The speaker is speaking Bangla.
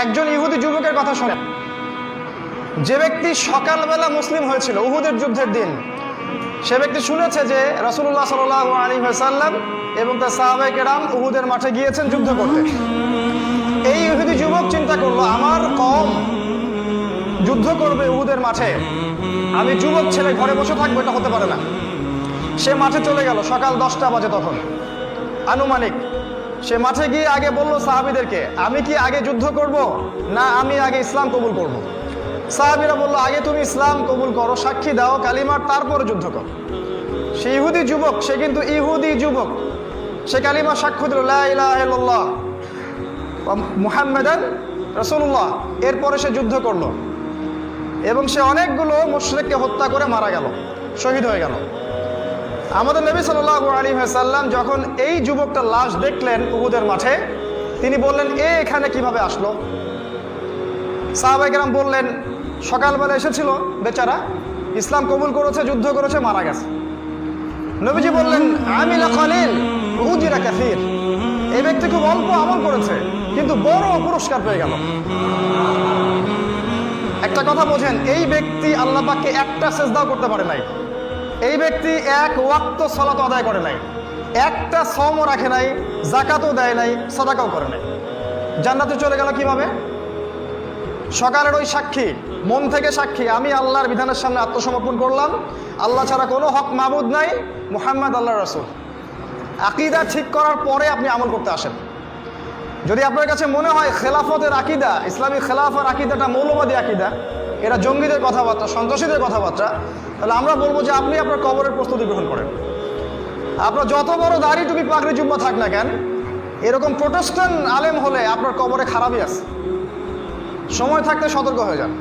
একজন ইহুদি যুবকের কথা শোনেন, যে ব্যক্তি সকালবেলা মুসলিম হয়েছিল উহুদের যুদ্ধের দিন। সে ব্যক্তি শুনেছে যে রাসূলুল্লাহ সাল্লাল্লাহু আলাইহি ওয়াসাল্লাম এবং তার সাহাবায়ে কেরাম উহুদের মাঠে গিয়েছেন যুদ্ধ করতে। এই ইহুদি যুবক চিন্তা করলো, আমার কওম যুদ্ধ করবে উহুদের মাঠে, আমি যুবক ছেলে ঘরে বসে থাকবো, এটা হতে পারে না। সে মাঠে চলে গেল, সকাল 10টা বাজে তখন আনুমানিক। সে মাঠে গিয়ে আগে বলল সাহাবীদেরকে, আমি কি আগে যুদ্ধ করব না আমি আগে ইসলাম কবুল করব? সাহাবীরা বলল, আগে তুমি ইসলাম কবুল করো, সাক্ষী দাও কালিমার, তারপরে যুদ্ধ করো। সে ইহুদি যুবক, সে কিন্তু ইহুদি যুবক, সে কালিমা সাক্ষ্য দিল লা ইলাহা ইল্লাল্লাহ ওয়া মুহাম্মাদান রাসূলুল্লাহ। এরপরে সে যুদ্ধ করলো এবং সে অনেকগুলো মুশরিককে হত্যা করে মারা গেল, শহীদ হয়ে গেল। আমাদের নবী সাল্লাল্লাহু আলাইহি ওয়াসাল্লাম যখন এই যুবকটার লাশ দেখলেন উহুদের মাঠে, তিনি বললেন, এখানে কিভাবে আসলো? সাহাবায়ে কেরাম বললেন, সকালবেলা এসেছিল বেচারা, ইসলাম কবুল করেছে, যুদ্ধ করেছে, মারা গেছে। নবীজি বললেন, আমিলা কলিল উজিরা কাসীর, এই ব্যক্তি খুব অল্প আমল করেছে কিন্তু বড় পুরস্কার পেয়ে গেল। একটা কথা বোঝেন, এই ব্যক্তি আল্লাহ পাককে একটা সেজদাও করতে পারে নাই, এই ব্যক্তি এক ওয়াক্ত সালাত আদায় করে নাই, একটা সওমও রাখে নাই, যাকাতও দেয় নাই, সাদাকাও করে নাই, জান্নাতে চলে গেল কিভাবে? সকালের ওই সাক্ষী, মন থেকে সাক্ষী, আমি আল্লাহর বিধানের সামনে আত্মসমর্পণ করলাম, আল্লাহ ছাড়া কোনো হক মাবুদ নাই, মুহাম্মদ আল্লাহর রাসূল। আকীদা ঠিক করার পরে আপনি আমল করতে আসেন। যদি আপনার কাছে মনে হয় খেলাফতের আকীদা, ইসলামী খেলাফার আকীদাটা মৌলবাদী আকীদা, এরা জঙ্গিদের কথাবার্তা, সন্ত্রাসীদের কথাবার্তা, তাহলে আমরা বলবো যে আপনি আপনার কবরের প্রস্তুতি গ্রহণ করেন। আপনার যত বড় দাড়ি টুপি পাগড়ি জুব্বা থাক না কেন, এরকম প্রোটেস্ট্যান্ট আলেম হলে আপনার কবরে খারাপই আছে। সময় থাকতে সতর্ক হয়ে যান।